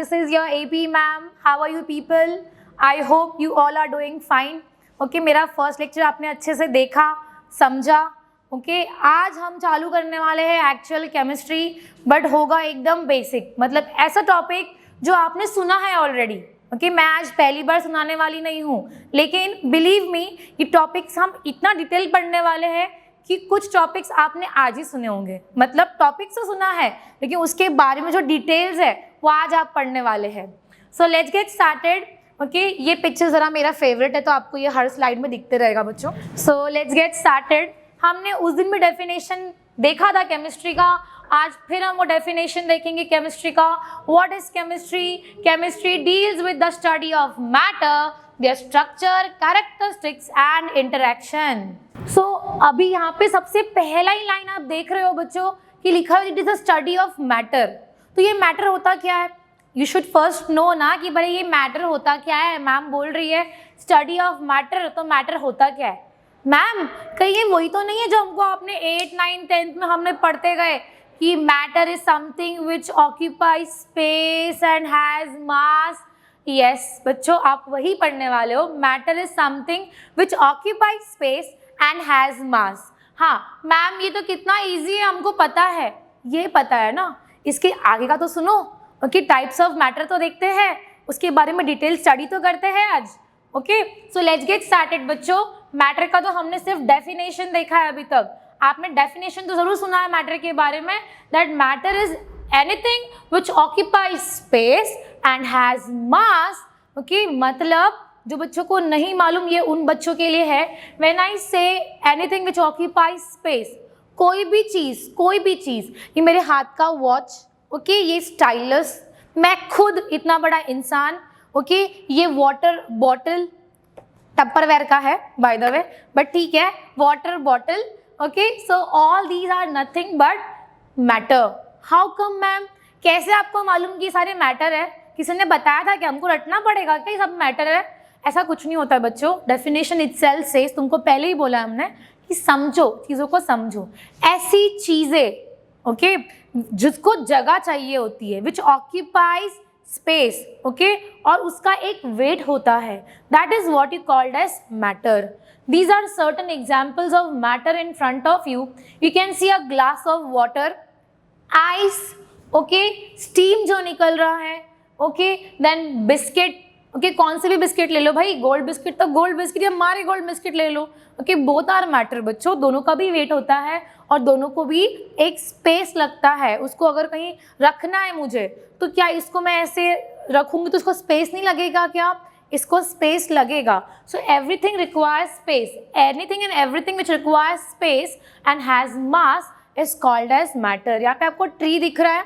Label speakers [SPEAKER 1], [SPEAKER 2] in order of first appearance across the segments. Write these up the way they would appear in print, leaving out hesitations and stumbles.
[SPEAKER 1] this is your AP ma'am. How are you people? I hope you all are doing fine. Okay, मेरा first lecture आपने अच्छे से देखा, समझा. Okay आज हम चालू करने वाले हैं एक्चुअल केमिस्ट्री, बट होगा एकदम बेसिक, मतलब ऐसा टॉपिक जो आपने सुना है ऑलरेडी. ओके मैं आज पहली बार सुनाने वाली नहीं हूँ, लेकिन बिलीव मी ये टॉपिक्स हम इतना डिटेल पढ़ने वाले हैं कि कुछ टॉपिक्स आपने आज ही सुने होंगे. मतलब टॉपिक्स तो सुना है, लेकिन उसके बारे में जो डिटेल्स है वो आज आप पढ़ने वाले हैं. So let's get started. Okay ये पिक्चर ज़रा मेरा फेवरेट है, तो आपको ये हर स्लाइड में दिखते रहेगा बच्चों. So let's get started. हमने उस दिन भी डेफिनेशन देखा था केमिस्ट्री का, आज फिर हम वो डेफिनेशन देखेंगे केमिस्ट्री का. What is chemistry? Chemistry deals with the study of matter, their structure, characteristics and interaction. So अभी यहाँ पे सबसे पहला ही लाइन आप देख रहे हो बच्चों कि लिखा है it is a study of matter. तो ये मैटर होता क्या है? यू शुड फर्स्ट नो ना कि भाई ये मैटर होता क्या है. मैम बोल रही है स्टडी ऑफ मैटर, तो मैटर होता क्या है? मैम कहीं ये वही तो नहीं है जो हमको आपने 8, 9, 10 में हमने पढ़ते गए कि matter is something which occupy space and has mass. Yes बच्चों आप वही पढ़ने वाले हो. Matter is something which occupy space and has मास. हाँ मैम ये तो कितना इजी है, हमको पता है. ये पता है ना, इसके आगे का तो सुनो. ओके टाइप्स ऑफ मैटर तो देखते हैं, उसके बारे में डिटेल स्टडी तो करते हैं आज. Okay so let's get started बच्चों. मैटर का तो हमने सिर्फ डेफिनेशन देखा है अभी तक. आपने डेफिनेशन तो जरूर सुना है मैटर के बारे में, that matter is anything which occupies space and has mass. okay मतलब जो बच्चों को नहीं मालूम ये उन बच्चों के लिए है. when I say anything which occupies space, कोई भी चीज़, ये मेरे हाथ का वॉच, ओके ये स्टाइलस, मैं खुद इतना बड़ा इंसान, ओके ये वाटर बॉटल टप्परवेयर का है बाय द वे, बट ठीक है water bottle. Okay so all these are nothing but matter. How come ma'am? कैसे आपको मालूम कि सारे मैटर है? किसी ने बताया था कि हमको रटना पड़ेगा क्या सब मैटर है? ऐसा कुछ नहीं होता है बच्चों. डेफिनेशन इटसेल्फ सेज, तुमको पहले ही बोला हमने कि समझो, चीज़ों को समझो. ऐसी चीज़ें ओके जिसको जगह चाहिए होती है, विच ऑक्यूपाइज स्पेस, ओके और उसका एक वेट होता है, that is what you called as matter. These are certain examples of matter in front of you. You can see a glass of water, ice, okay, steam जो निकल रहा है, okay, then biscuit, okay, कौन से भी biscuit ले लो भाई, gold biscuit तो गोल्ड बिस्किट या मारे गोल्ड बिस्किट ले लो. okay, both are matter बच्चों, दोनों का भी वेट होता है और दोनों को भी एक स्पेस लगता है. उसको अगर कहीं रखना है मुझे, तो क्या इसको मैं ऐसे रखूँगी तो उसको स्पेस नहीं लगेगा क्या? इसको स्पेस लगेगा. So everything requires space. Anything and everything which requires space and has mass is called as matter. यहाँ पे आपको ट्री दिख रहा है,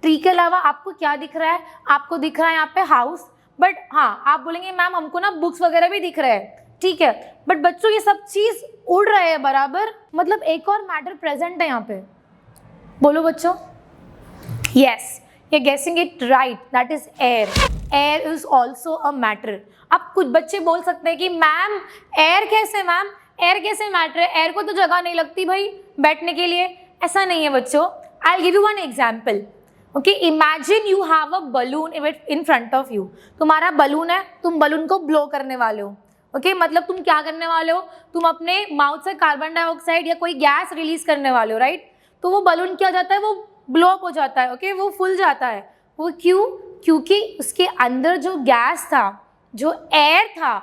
[SPEAKER 1] ट्री के अलावा आपको क्या दिख रहा है? आपको दिख रहा है यहाँ पे हाउस. बट हाँ आप बोलेंगे मैम हमको ना बुक्स वगैरह भी दिख रहे हैं, ठीक है, बट बच्चों ये सब चीज़ उड़ रहे हैं बराबर. मतलब एक और मैटर प्रेजेंट है यहाँ पे. बोलो बच्चों. Yes you're guessing it right, that is air. Air is also a matter. अब कुछ बच्चे बोल सकते हैं कि मैम एयर कैसे, मैम एयर कैसे मैटर है? एयर को तो जगह नहीं लगती भाई बैठने के लिए. ऐसा नहीं है बच्चों. I'll give you one example. Okay, imagine you have a balloon in front of you. तुम्हारा बलून है, तुम बलून को ब्लो करने वाले हो. ओके मतलब तुम क्या करने वाले हो? तुम अपने माउथ से कार्बन डाइऑक्साइड या कोई गैस रिलीज करने वाले हो, राइट? तो वो बलून क्या हो जाता है, वो ब्लो अप हो जाता है. ओके वो फुल जाता है. वो क्यों? क्योंकि उसके अंदर जो गैस था, जो एयर था,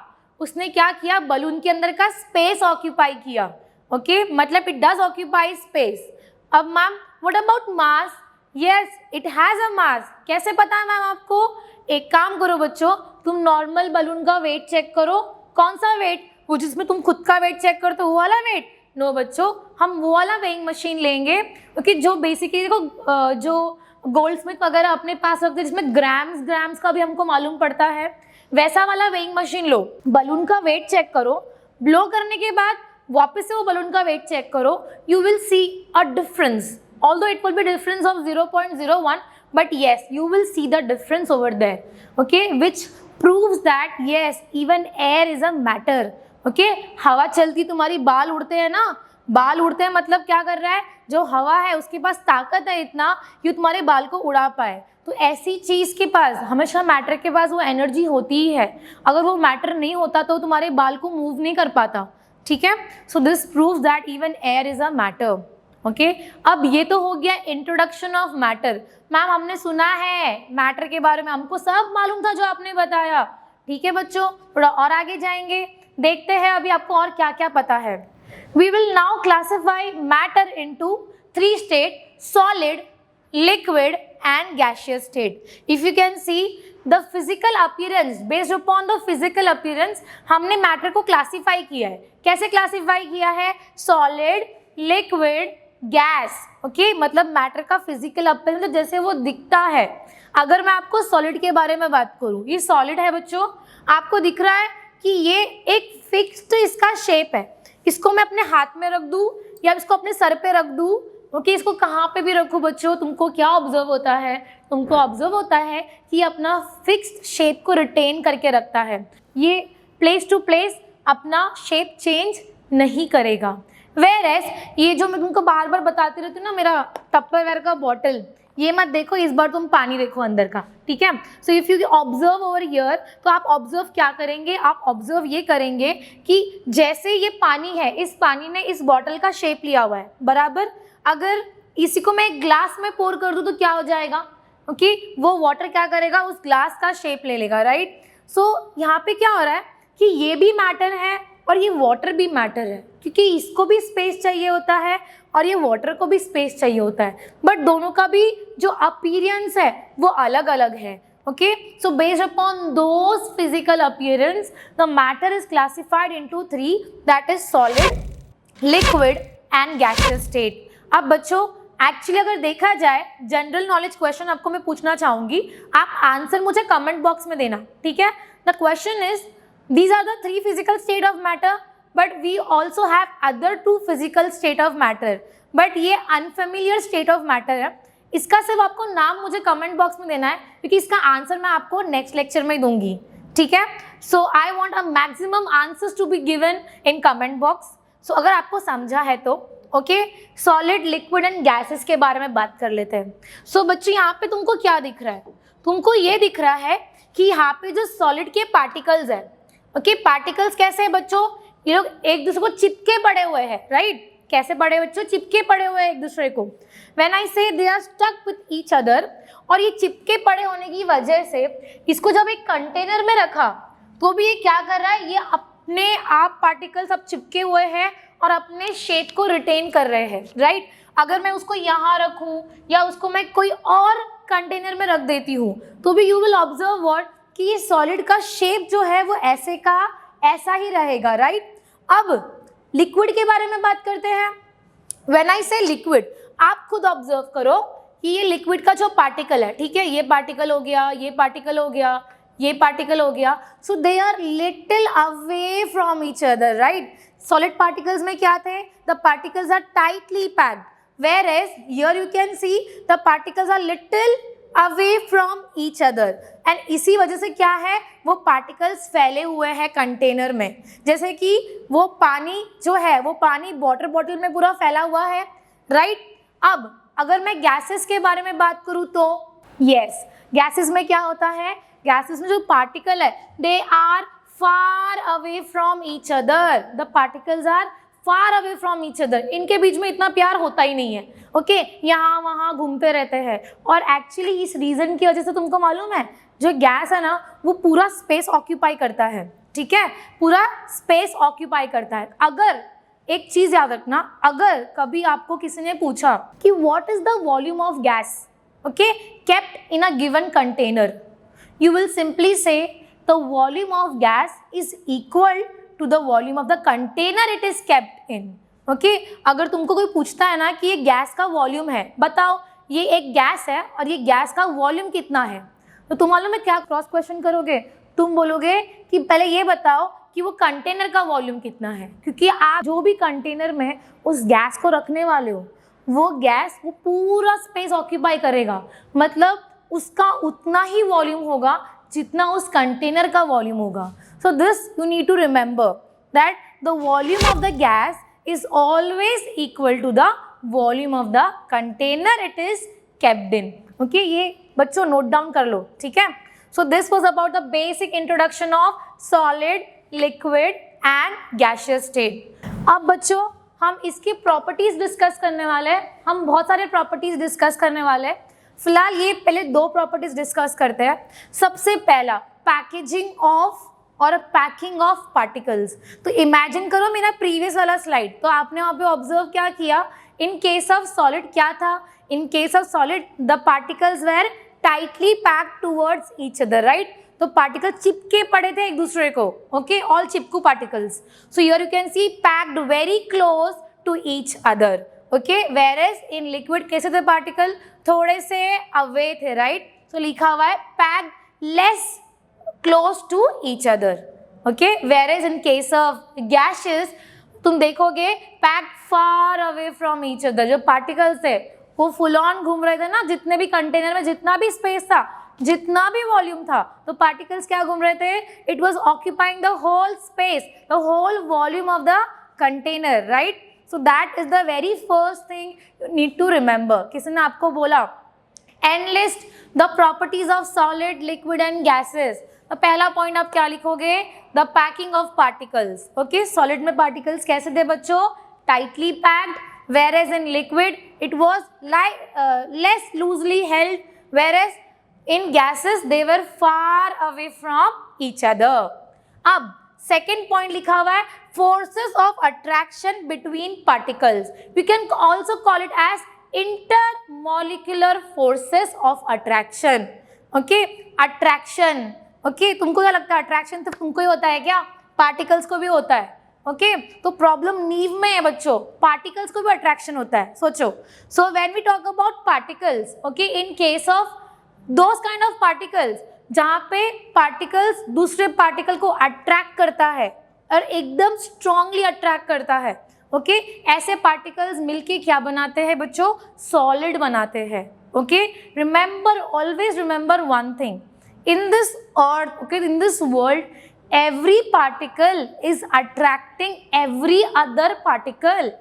[SPEAKER 1] उसने क्या किया? बलून के अंदर का स्पेस ऑक्यूपाई किया. ओके मतलब इट डज ऑक्यूपाई स्पेस. अब ma'am what about mass? Yes it has a mass. कैसे पता है मैम आपको? एक काम करो बच्चों, तुम नॉर्मल बलून का वेट चेक करो. कौन सा वेट? वो जिसमें तुम खुद का वेट चेक करते हो वो वाला वेट? नो बच्चों, हम वो वाला वेइंग मशीन लेंगे. ओके जो बेसिकली देखो जो गोल्ड स्मिथ वगैरह अपने पास रखते हैं, जिसमें ग्राम्स का भी हमको मालूम पड़ता है, वैसा वाला वेइंग मशीन लो. बलून का वेट चेक करो, ब्लो करने के बाद वापस से वो बलून का वेट चेक करो. You will see a difference, although it will be difference of 0.01, but yes you will see the difference over there. Okay which proves that yes even air is a matter. Okay हवा चलती, तुम्हारी बाल उड़ते हैं ना, बाल उड़ते हैं मतलब क्या कर रहा है, जो हवा है उसके पास ताकत है इतना कि तुम्हारे बाल को उड़ा पाए। तो ऐसी चीज़ के पास हमेशा मैटर के पास वो एनर्जी होती ही है, अगर वो मैटर नहीं होता तो तुम्हारे बाल को मूव नहीं कर पाता, ठीक है। So this proves that even air is a matter, okay. अब ये तो हो गया इंट्रोडक्शन ऑफ मैटर। मैम हमने सुना है मैटर के बारे में, हमको सब मालूम था जो आपने बताया, ठीक है बच्चों। थोड़ा और आगे जाएंगे, देखते हैं अभी आपको और क्या क्या पता है। We will now classify matter into 3 states: solid, liquid and gaseous state. If you can see the physical appearance, based upon the physical appearance हमने matter को classify किया है। कैसे classify किया है? solid, liquid, gas, okay? मतलब matter का physical appearance जैसे वो दिखता है। अगर मैं आपको solid के बारे में बात करूँ, ये solid है बच्चों, आपको दिख रहा है कि ये एक फिक्स्ड इसका शेप है। इसको मैं अपने हाथ में रख दूँ या इसको अपने सर पे रख दूँ, ओके, इसको कहाँ पे भी रखूँ बच्चों, तुमको क्या ऑब्जर्व होता है? तुमको ऑब्जर्व होता है कि अपना फिक्स्ड शेप को रिटेन करके रखता है, ये प्लेस टू प्लेस अपना शेप चेंज नहीं करेगा। वेयरएज ये जो मैं तुमको बार बार बताती रहती हूँ ना, मेरा टप्परवेयर का बॉटल, ये मत देखो, इस बार तुम पानी देखो अंदर का, ठीक है। So if you observe over here, तो आप ऑब्जर्व क्या करेंगे, आप ऑब्जर्व ये करेंगे कि जैसे ये पानी है, इस पानी ने इस बॉटल का शेप लिया हुआ है, बराबर। अगर इसी को मैं एक ग्लास में पोर कर दूँ तो क्या हो जाएगा, ओके, वो वाटर क्या करेगा, उस ग्लास का शेप ले लेगा, राइट। सो यहाँ पे क्या हो रहा है कि ये भी मैटर है और ये वाटर भी मैटर है, क्योंकि इसको भी स्पेस चाहिए होता है और ये वाटर को भी स्पेस चाहिए होता है, बट दोनों का भी जो अपीयरेंस है वो अलग अलग है, okay. So based upon those physical appearance the matter is classified into 3, that is solid, liquid and gaseous state. अब बच्चों एक्चुअली अगर देखा जाए, जनरल नॉलेज क्वेश्चन आपको मैं पूछना चाहूँगी, आप आंसर मुझे कमेंट बॉक्स में देना, ठीक है। The question is, these are the 3 physical state of matter, but we also have other 2 physical state of matter, but ये unfamiliar state of matter है। इसका सिर्फ आपको नाम मुझे कमेंट बॉक्स में देना है, क्योंकि इसका आंसर मैं आपको नेक्स्ट लेक्चर में दूंगी, ठीक है। So I want a maximum answers to be given in comment box. So अगर आपको समझा है तो okay, solid, liquid and gases के बारे में बात कर लेते हैं। सो बच्चों यहाँ पे तुमको क्या दिख रहा है? तुमको ये दिख रहा है कि यहाँ पे जो सॉलिड के पार्टिकल्स है, ओके, पार्टिकल्स कैसे हैं बच्चों, ये लोग एक दूसरे को चिपके पड़े हुए हैं, राइट। कैसे पड़े बच्चों? चिपके पड़े हुए हैं एक दूसरे को। When I say they are stuck with each other, और ये चिपके पड़े होने की वजह से इसको जब एक कंटेनर में रखा तो भी ये क्या कर रहा है, ये अपने आप पार्टिकल्स अब चिपके हुए हैं और अपने शेप को रिटेन कर रहे हैं, राइट। अगर मैं उसको यहाँ रखूँ या उसको मैं कोई और कंटेनर में रख देती हूँ तो भी यू विल ऑब्जर्व व्हाट, कि ये सॉलिड का शेप जो है वो ऐसे का ऐसा ही रहेगा, राइट। अब लिक्विड के बारे में बात करते हैं। व्हेन आई से लिक्विड, आप खुद ऑब्जर्व करो कि ये लिक्विड का जो पार्टिकल है, ठीक है, ये पार्टिकल हो गया, ये पार्टिकल हो गया, ये पार्टिकल हो गया, so they are little away from each other, right. Solid particles में क्या थे? The particles are tightly packed, whereas here you can see the particles are little away from each other, and इसी वजह से क्या है, वो पार्टिकल्स फैले हुए हैं कंटेनर में। जैसे कि वो पानी जो है, वो पानी वाटर बॉटल में पूरा फैला हुआ है, राइट। अब अगर मैं गैसेस के बारे में बात करूँ तो यस, गैसेस में क्या होता है, गैसेस में जो पार्टिकल है they are far away from each other, the particles are far away from each other, इनके बीच में इतना प्यार होता ही नहीं है, ओके, यहाँ वहाँ घूमते रहते हैं। और एक्चुअली इस रीज़न की वजह से तुमको मालूम है, जो गैस है ना वो पूरा स्पेस ऑक्यूपाई करता है, ठीक है, पूरा स्पेस ऑक्यूपाई करता है। अगर एक चीज़ याद रखना, अगर कभी आपको किसी ने पूछा कि what is the volume of gas, okay, kept in a given container, you will simply say the volume of gas is equal to the volume of the container it is kept in, okay। अगर तुमको कोई पूछता है ना कि ये gas का volume है, बताओ ये एक गैस है और ये गैस का वॉल्यूम कितना है, तो तुम मालूम है क्या क्रॉस क्वेश्चन करोगे, तुम बोलोगे कि पहले ये बताओ कि वो कंटेनर का वॉल्यूम कितना है, क्योंकि आप जो भी कंटेनर में उस गैस को रखने वाले हो वो गैस वो पूरा स्पेस ऑक्यूपाई करेगा, मतलब उसका उतना ही वॉल्यूम होगा जितना उस कंटेनर का वॉल्यूम होगा। So this you need to remember that the volume of the gas is always equal to the volume of the container it is kept in. Okay, ये बच्चों नोट डाउन कर लो, ठीक है. So this was about the basic introduction of solid, liquid and gaseous state. अब बच्चों हम इसकी properties discuss करने वाले हैं. हम बहुत सारे प्रॉपर्टीज डिस्कस करने वाले हैं. फिलहाल ये पहले दो प्रॉपर्टीज डिस्कस करते हैं. सबसे पहला पैकेजिंग ऑफ और पैकिंग ऑफ पार्टिकल्स. तो इमेजिन करो मेरा प्रीवियस वाला स्लाइड, तो आपने वहाँ पे ऑब्जर्व क्या किया. इन केस ऑफ सॉलिड क्या था, in case of solid the particles were tightly packed towards each other, right. तो पार्टिकल चिपके पड़े थे एक दूसरे को. ओके, ऑल चिपकू particles. So here you can see packed very close to each other. Okay, whereas in liquid कैसे थे पार्टिकल, थोड़े से अवे थे, राइट. सो लिखा हुआ है packed less close to each other. Okay, whereas in case of gases तुम देखोगे packed far away from each other. जो particles थे वो full on घूम रहे थे ना, जितने भी कंटेनर में जितना भी स्पेस था, जितना भी वॉल्यूम था, तो पार्टिकल्स क्या घूम रहे थे. It was occupying the whole space, the whole volume of the container, right. So that is the very first thing you need to remember. किसी ने आपको बोला enlist the properties of solid, liquid and gases. तो पहला point आप क्या लिखोगे, the packing of particles. Okay, solid में पार्टिकल्स कैसे थे बच्चों, tightly packed, whereas in liquid it was less loosely held, whereas in gases they were far away from each other. अब second point लिखा हुआ है forces of attraction between particles. We can also call it as intermolecular forces of attraction. Okay, attraction. Okay, तुमको क्या लगता है attraction तो तुमको ही होता है क्या, पार्टिकल्स को भी होता है. ओके, तो प्रॉब्लम नीव में है बच्चों, पार्टिकल्स को भी अट्रैक्शन होता है. सोचो, so when we talk about particles, okay, in case of those kind of particles जहाँ पे पार्टिकल्स दूसरे पार्टिकल को अट्रैक्ट करता है और एकदम स्ट्रांगली अट्रैक्ट करता है. ओके, ऐसे पार्टिकल्स मिलके क्या बनाते हैं बच्चों, सॉलिड बनाते हैं. Okay, remember, always remember one thing. In this earth, okay, in this world, every particle is attracting every other particle.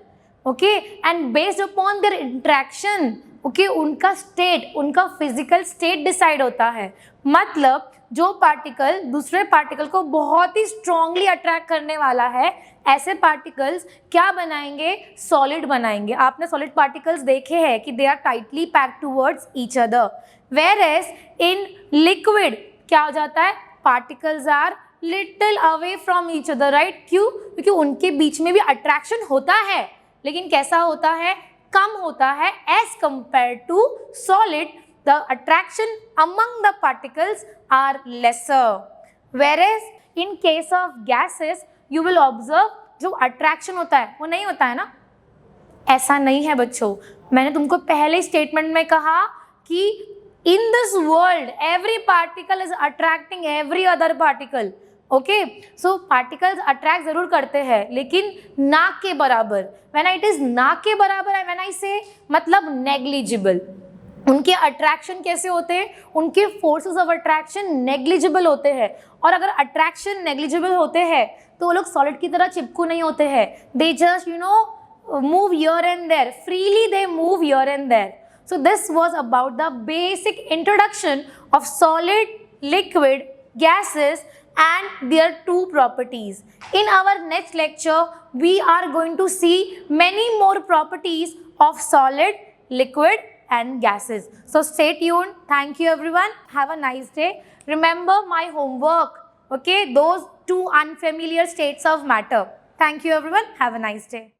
[SPEAKER 1] Okay, and based upon their interaction, okay, उनका state, उनका physical state decide होता है. मतलब जो particle दूसरे particle को बहुत ही strongly attract करने वाला है, ऐसे पार्टिकल्स क्या बनाएंगे, सॉलिड बनाएंगे. आपने सॉलिड पार्टिकल्स देखे हैं कि they are tightly packed towards each other. Whereas in liquid क्या हो जाता है, particles are little away from each other, right. क्यों, क्योंकि उनके बीच में भी अट्रैक्शन होता है, लेकिन कैसा होता है, कम होता है as compare to solid. The attraction among the particles are lesser. Whereas in case of gases you will observe जो अट्रैक्शन होता है वो नहीं होता है ना. ऐसा नहीं है बच्चों, मैंने तुमको पहले स्टेटमेंट में कहा कि in this world every particle is attracting every other particle. Okay, so particles attract जरूर करते हैं लेकिन ना के बराबर. when it is ना के बराबर, when I say मतलब negligible. उनके अट्रैक्शन कैसे होते हैं, उनके फोर्सेस ऑफ अट्रैक्शन नेग्लिजिबल होते हैं. और अगर अट्रैक्शन नेग्लिजिबल होते हैं तो वो लोग सॉलिड की तरह चिपकू नहीं होते हैं. They just move here and there, freely they move here and there. So this was about the basic introduction of solid, liquid, gases and their two properties. In our next lecture, we are going to see many more properties of solid, liquid and gases. So stay tuned. Thank you everyone. Have a nice day. Remember my homework. Okay, those two unfamiliar states of matter. Thank you everyone. Have a nice day.